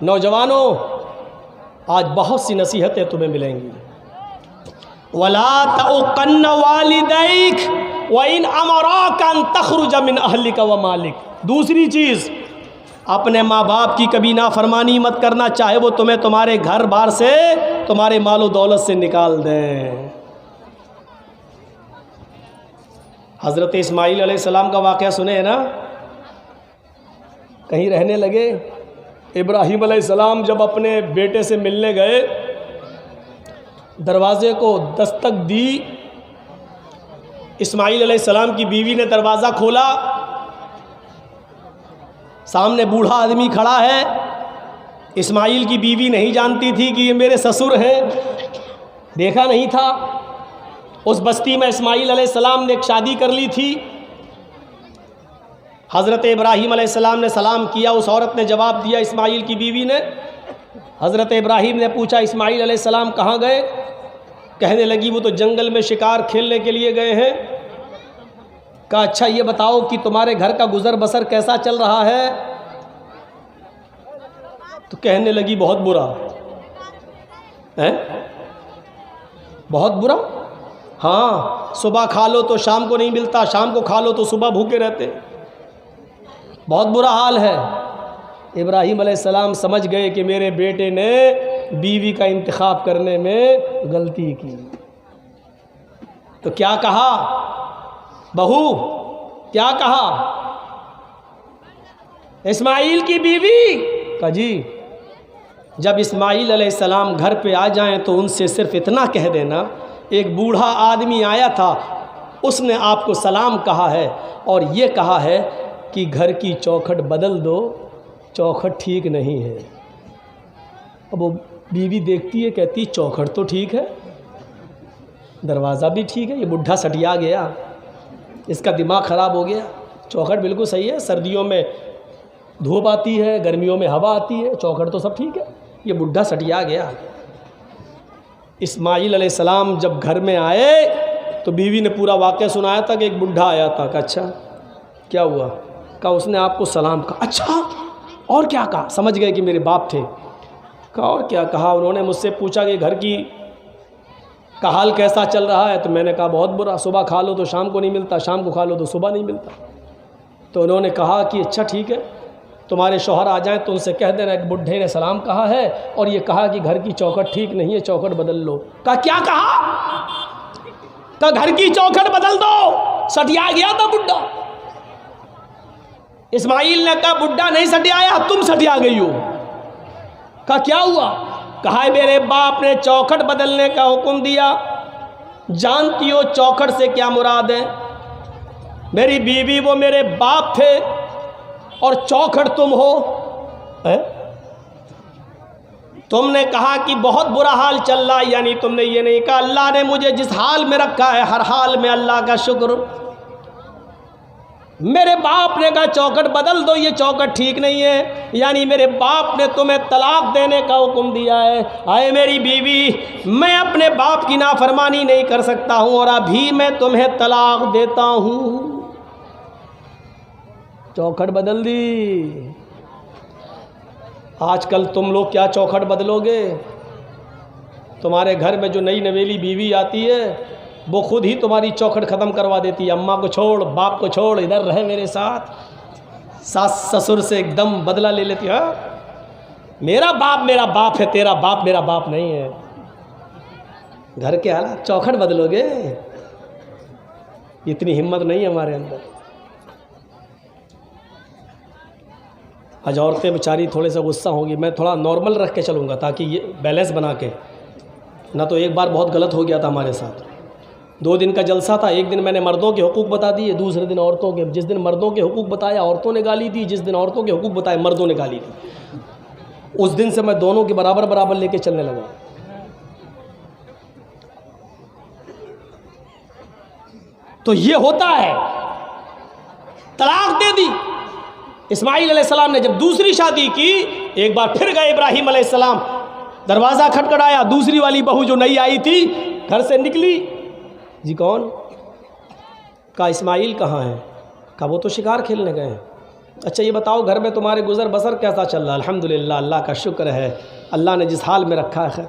نوجوانوں آج بہت سی نصیحتیں تمہیں ملیں گی. وَلَا تَعُقَّنَّ وَالِدَيْكَ وَإِنْ أَمَرَاكَ أَن تَخْرُجَ مِنْ أَهْلِكَ وَمَالِكَ. دوسری چیز، اپنے ماں باپ کی کبھی نافرمانی مت کرنا، چاہے وہ تمہیں تمہارے گھر بار سے، تمہارے مال و دولت سے نکال دیں. حضرت اسماعیل علیہ السلام کا واقعہ سنے نا، کہیں رہنے لگے. ابراہیم علیہ السلام جب اپنے بیٹے سے ملنے گئے، دروازے کو دستک دی. اسماعیل علیہ السلام کی بیوی نے دروازہ کھولا، سامنے بوڑھا آدمی کھڑا ہے. اسماعیل کی بیوی نہیں جانتی تھی کہ یہ میرے سسر ہیں، دیکھا نہیں تھا. اس بستی میں اسماعیل علیہ السلام نے ایک شادی کر لی تھی. حضرت ابراہیم علیہ السلام نے سلام کیا، اس عورت نے جواب دیا اسماعیل کی بیوی نے. حضرت ابراہیم نے پوچھا اسماعیل علیہ السلام کہاں گئے؟ کہنے لگی وہ تو جنگل میں شکار کھیلنے کے لیے گئے ہیں. کہا اچھا یہ بتاؤ کہ تمہارے گھر کا گزر بسر کیسا چل رہا ہے؟ تو کہنے لگی بہت برا. بہت برا؟ ہاں، صبح کھا لو تو شام کو نہیں ملتا، شام کو کھا لو تو صبح بھوکے رہتے، بہت برا حال ہے. ابراہیم علیہ السلام سمجھ گئے کہ میرے بیٹے نے بیوی کا انتخاب کرنے میں غلطی کی. تو کیا کہا؟ بہو کیا کہا؟ اسماعیل کی بیوی کہا جی. جب اسماعیل علیہ السلام گھر پہ آ جائیں تو ان سے صرف اتنا کہہ دینا، ایک بوڑھا آدمی آیا تھا، اس نے آپ کو سلام کہا ہے اور یہ کہا ہے کہ گھر کی چوکھٹ بدل دو، چوکھٹ ٹھیک نہیں ہے. اب وہ بیوی دیکھتی ہے، کہتی چوکھٹ تو ٹھیک ہے، دروازہ بھی ٹھیک ہے، یہ بڈھا سٹیا گیا، اس کا دماغ خراب ہو گیا. چوکھٹ بالکل صحیح ہے، سردیوں میں دھوپ آتی ہے، گرمیوں میں ہوا آتی ہے، چوکھٹ تو سب ٹھیک ہے، یہ بڈھا سٹیا گیا. اسماعیل علیہ السلام جب گھر میں آئے تو بیوی نے پورا واقعہ سنایا تھا کہ ایک بڈھا آیا تھا. کہا اچھا کیا ہوا؟ کہا اس نے آپ کو سلام کہا. اچھا اور کیا کہا؟ سمجھ گئے کہ میرے باپ تھے. کہا اور کیا کہا؟ انہوں نے مجھ سے پوچھا کہ گھر کی کا حال کیسا چل رہا ہے؟ تو میں نے کہا بہت برا، صبح کھا لو تو شام کو نہیں ملتا، شام کو کھا لو تو صبح نہیں ملتا. تو انہوں نے کہا کہ اچھا ٹھیک ہے، تمہارے شوہر آ جائیں تو ان سے کہہ دینا ایک بڈھے نے سلام کہا ہے اور یہ کہا کہ گھر کی چوکھٹ ٹھیک نہیں ہے، چوکھٹ بدل لو. کہا کیا کہا؟ کہا گھر کی چوکھٹ بدل دو، سٹیا گیا تھا بڈھا. اسماعیل نے کہا بڈھا نہیں سٹیایا، تم سٹیا گئی ہو. کہا کیا ہوا؟ کہا میرے باپ نے چوکھٹ بدلنے کا حکم دیا. جانتی ہو چوکھٹ سے کیا مراد ہے؟ میری بیوی وہ میرے باپ تھے اور چوکھٹ تم ہو. تم نے کہا کہ بہت برا حال چل رہا ہے، یعنی تم نے یہ نہیں کہا اللہ نے مجھے جس حال میں رکھا ہے ہر حال میں اللہ کا شکر. میرے باپ نے کہا چوکھٹ بدل دو، یہ چوکھٹ ٹھیک نہیں ہے، یعنی میرے باپ نے تمہیں طلاق دینے کا حکم دیا ہے. اے میری بیوی، میں اپنے باپ کی نافرمانی نہیں کر سکتا ہوں اور ابھی میں تمہیں طلاق دیتا ہوں. چوکھٹ بدل دی. آج کل تم لوگ کیا چوکھٹ بدلو گے؟ تمہارے گھر میں جو نئی نویلی بیوی آتی ہے وہ خود ہی تمہاری چوکھٹ ختم کروا دیتی ہے. اماں کو چھوڑ، باپ کو چھوڑ، ادھر رہے میرے ساتھ. ساس سسر سے ایک دم بدلہ لے لیتی ہے. میرا باپ ہے، تیرا باپ میرا باپ نہیں ہے. گھر کے حالات چوکھٹ بدلو گے؟ اتنی ہمت نہیں ہے ہمارے اندر. آج عورتیں بیچاری تھوڑے سے غصہ ہوں گی، میں تھوڑا نارمل رکھ کے چلوں گا تاکہ یہ بیلنس بنا کے. نہ تو ایک بار بہت غلط ہو گیا تھا ہمارے ساتھ. 2 دن کا جلسہ تھا، ایک دن میں نے مردوں کے حقوق بتا دیے، دوسرے دن عورتوں کے. جس دن مردوں کے حقوق بتایا عورتوں نے گالی دی، جس دن عورتوں کے حقوق بتائے مردوں نے گالی دی. اس دن سے میں دونوں کے برابر برابر لے کے چلنے لگا. تو یہ ہوتا ہے. طلاق دے دی. اسماعیل علیہ السلام نے جب دوسری شادی کی، ایک بار پھر گئے ابراہیم علیہ السلام، دروازہ کھٹکھٹایا. دوسری والی بہو جو نئی آئی تھی گھر سے نکلی. جی کون؟ کہا اسماعیل کہاں ہے؟ کہا وہ تو شکار کھیلنے گئے ہیں. اچھا یہ بتاؤ گھر میں تمہارے گزر بسر کیسا چل رہا ہے؟ الحمدللہ اللہ کا شکر ہے، اللہ نے جس حال میں رکھا ہے خیر۔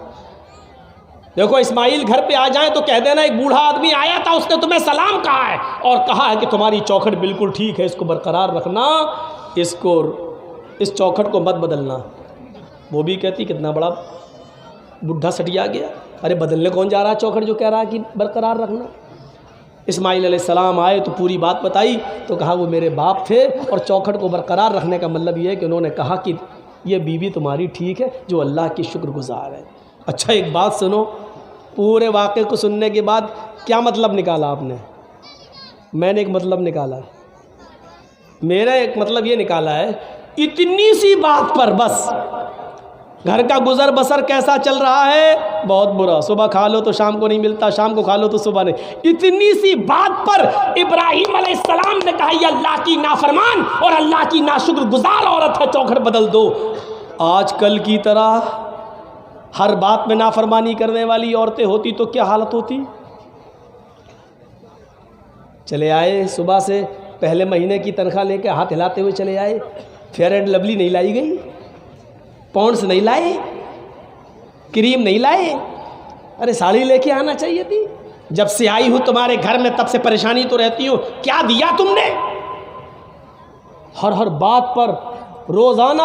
دیکھو اسماعیل گھر پہ آ جائیں تو کہہ دینا ایک بوڑھا آدمی آیا تھا، اس نے تمہیں سلام کہا ہے اور کہا ہے کہ تمہاری چوکھٹ بالکل ٹھیک ہے، اس کو برقرار رکھنا، اس چوکھٹ کو مت بدلنا۔ وہ بھی کہتی کتنا بڑا بڈھا سٹیا گیا، ارے بدلنے کون جا رہا ہے چوکھٹ جو کہہ رہا ہے کہ برقرار رکھنا۔ اسماعیل علیہ السلام آئے تو پوری بات بتائی تو کہا وہ میرے باپ تھے، اور چوکھٹ کو برقرار رکھنے کا مطلب یہ ہے کہ انہوں نے کہا کہ یہ بیوی تمہاری ٹھیک ہے جو اللہ کی شکر گزار ہے۔ اچھا ایک بات سنو، پورے واقعے کو سننے کے بعد کیا مطلب نکالا آپ نے؟ میں نے ایک مطلب نکالا ہے، میرا ایک مطلب یہ نکالا ہے، اتنی سی بات پر بس گھر کا گزر بسر کیسا چل رہا ہے؟ بہت برا، صبح کھا لو تو شام کو نہیں ملتا، شام کو کھا لو تو صبح نہیں۔ اتنی سی بات پر ابراہیم علیہ السلام نے کہا یہ اللہ کی نافرمان اور اللہ کی ناشکر گزار عورت ہے، چوکھٹ بدل دو۔ آج کل کی طرح ہر بات میں نافرمانی کرنے والی عورتیں ہوتی تو کیا حالت ہوتی؟ چلے آئے صبح سے پہلے مہینے کی تنخواہ لے کے ہاتھ ہلاتے ہوئے چلے آئے، فیئر اینڈ لولی نہیں لائی گئی، پونڈس نہیں لائے، کریم نہیں لائے، ارے ساڑی لے کے آنا چاہیے تھی۔ جب سے آئی ہوں تمہارے گھر میں تب سے پریشانی تو رہتی ہوں، کیا دیا تم نے؟ ہر بات پر روزانہ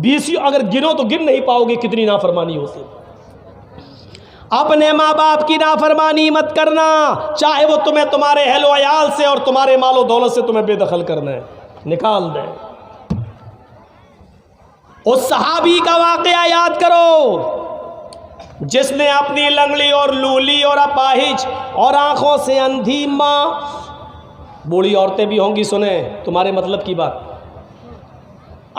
20 اگر گنو تو گن نہیں پاؤ گے کتنی نافرمانی ہوتی۔ اپنے ماں باپ کی نافرمانی مت کرنا، چاہے وہ تمہیں تمہارے اہل و عیال سے اور تمہارے مال و دولت سے تمہیں بے دخل کرنا ہے، نکال دیں۔ اس صحابی کا واقعہ یاد کرو جس نے اپنی لنگڑی اور لولی اور اپاہج اور آنکھوں سے اندھی ماں، بوڑھی عورتیں بھی ہوں گی سنیں تمہارے مطلب کی بات،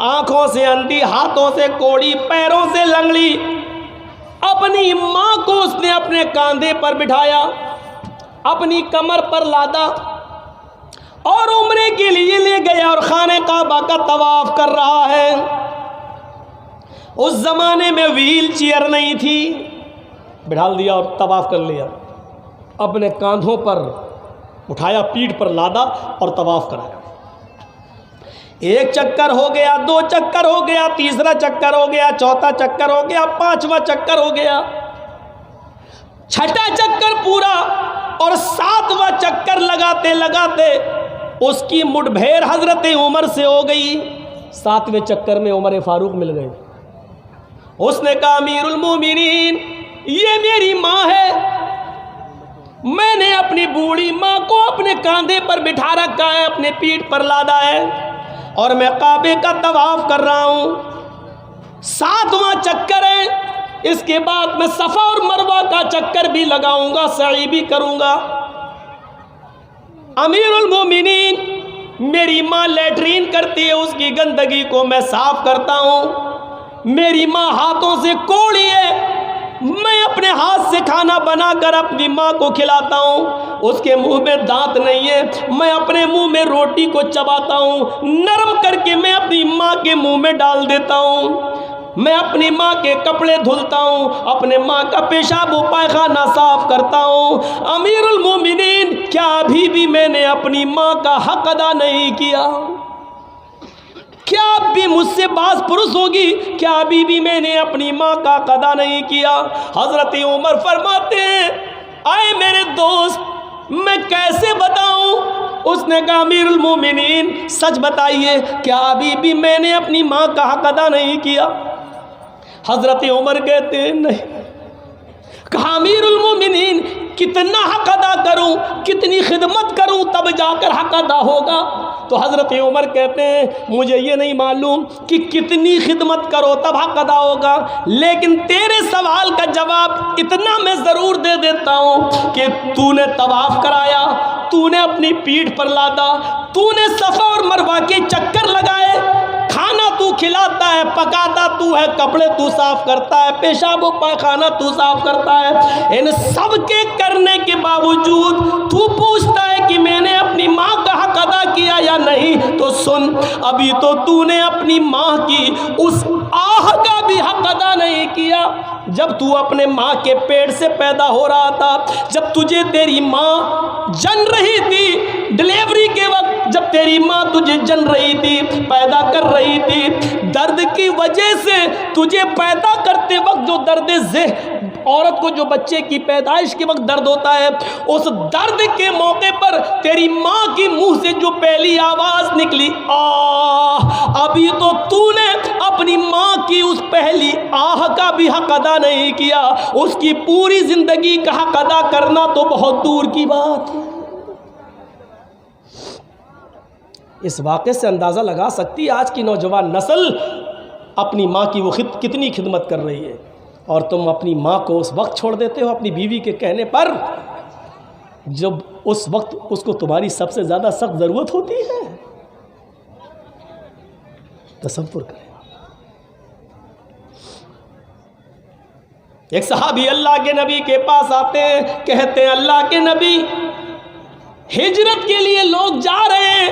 آنکھوں سے اندھی، ہاتھوں سے کوڑی، پیروں سے لنگڑی، اپنی ماں کو اس نے اپنے کاندھے پر بٹھایا، اپنی کمر پر لادا اور عمرے کے لیے لے گیا اور خانہ کعبہ کا طواف کر رہا ہے۔ اس زمانے میں ویل چیئر نہیں تھی، بٹھا دیا اور طواف کر لیا، اپنے کاندھوں پر اٹھایا، پیٹھ پر لادا اور طواف کرایا۔ ایک چکر ہو گیا، 2 چکر ہو گیا، تیسرا چکر ہو گیا، چوتھا چکر ہو گیا، 5واں چکر ہو گیا، 6واں چکر پورا، اور 7واں چکر لگاتے لگاتے اس کی مٹھ بھیر حضرت عمر سے ہو گئی۔ 7ویں چکر میں عمر فاروق مل گئے۔ اس نے کہا امیر المومنین یہ میری ماں ہے، میں نے اپنی بوڑھی ماں کو اپنے کاندھے پر بٹھا رکھا ہے، اپنے پیٹھ پر لادا ہے، اور میں کعبے کا طواف کر رہا ہوں۔ 7واں چکر ہے، اس کے بعد میں صفا اور مروہ کا چکر بھی لگاؤں گا، سعی بھی کروں گا۔ امیر المومنین میری ماں لیٹرین کرتی ہے، اس کی گندگی کو میں صاف کرتا ہوں۔ میری ماں ہاتھوں سے کوڑی ہے، میں اپنے ہاتھ سے کھانا بنا کر اپنی ماں کو کھلاتا ہوں۔ اس کے منہ میں دانت نہیں ہے، میں اپنے منہ میں روٹی کو چباتا ہوں، نرم کر کے میں اپنی ماں کے منہ میں ڈال دیتا ہوں۔ میں اپنی ماں کے کپڑے دھلتا ہوں، اپنے ماں کا پیشاب و پائخانہ صاف کرتا ہوں۔ امیر المومنین کیا ابھی بھی میں نے اپنی ماں کا حق ادا نہیں کیا؟ کیا اب بھی مجھ سے باز پرس ہوگی؟ کیا ابھی بھی میں نے اپنی ماں کا حق ادا نہیں کیا؟ حضرت عمر فرماتے ہیں آئے میرے دوست میں کیسے بتاؤں؟ اس نے کہا امیر المومنین سچ بتائیے، کیا ابھی بھی میں نے اپنی ماں کا حق ادا نہیں کیا؟ حضرت عمر کہتے ہیں نہیں۔ کہا امیر المومنین کتنا حق ادا کروں، کتنی خدمت کروں تب جا کر حق ادا ہوگا؟ تو حضرت عمر کہتے ہیں مجھے یہ نہیں معلوم کہ کتنی خدمت کرو تب حق ادا ہوگا، لیکن تیرے سوال کا جواب اتنا میں ضرور دے دیتا ہوں کہ تو نے طواف کرایا، تو نے اپنی پیٹھ پر لادا، تو نے صفا اور مروہ کے چکر لگائے، کھانا تو کھلاتا ہے، پکاتا تو ہے، کپڑے تو صاف کرتا ہے، پیشاب و پائخانہ تو صاف کرتا ہے، ان سب کے کرنے کے باوجود تو پوچھتا ہے کہ میں نے اپنی ماں کا حق ادا کیا یا نہیں؟ تو سن، ابھی تو نے اپنی ماں کی اس آہ کا بھی حق ادا نہیں کیا۔ جب تو اپنے ماں کے پیٹ سے پیدا ہو رہا تھا، جب تجھے تیری ماں جن رہی تھی، ڈلیوری کے وقت جب تیری ماں تجھے جن رہی تھی، پیدا کر رہی تھی، درد کی وجہ سے تجھے پیدا کرتے وقت جو درد عورت کو جو بچے کی پیدائش کے وقت درد ہوتا ہے، اس درد کے موقع پر تیری ماں کی منہ سے جو پہلی آواز نکلی آہ، ابھی تو نے اپنی ماں کی اس پہلی آہ کا بھی حق ادا نہیں کیا، اس کی پوری زندگی کا حق ادا کرنا تو بہت دور کی بات ہے۔ اس واقعے سے اندازہ لگا سکتی ہے آج کی نوجوان نسل اپنی ماں کی وہ کتنی خدمت کر رہی ہے، اور تم اپنی ماں کو اس وقت چھوڑ دیتے ہو اپنی بیوی کے کہنے پر جب اس وقت اس کو تمہاری سب سے زیادہ سخت ضرورت ہوتی ہے۔ تصور کریں، ایک صحابی اللہ کے نبی کے پاس آتے ہیں، کہتے ہیں اللہ کے نبی، ہجرت کے لیے لوگ جا رہے ہیں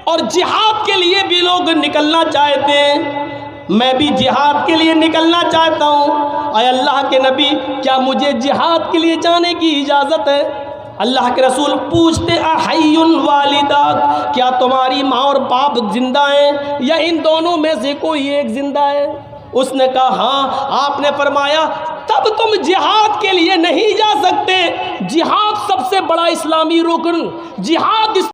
اور جہاد کے لیے بھی لوگ نکلنا چاہتے ہیں، میں بھی جہاد کے لیے نکلنا چاہتا ہوں، اے اللہ کے نبی کیا مجھے جہاد کے لیے جانے کی اجازت ہے؟ اللہ کے رسول پوچھتے احی والداک، کیا تمہاری ماں اور باپ زندہ ہیں یا ان دونوں میں سے کوئی ایک زندہ ہے؟ اس نے کہا ہاں۔ آپ نے فرمایا تب تم جہاد کے لیے نہیں جا سکتے، جہاد سب سے بڑا اسلامی رکن، جہاد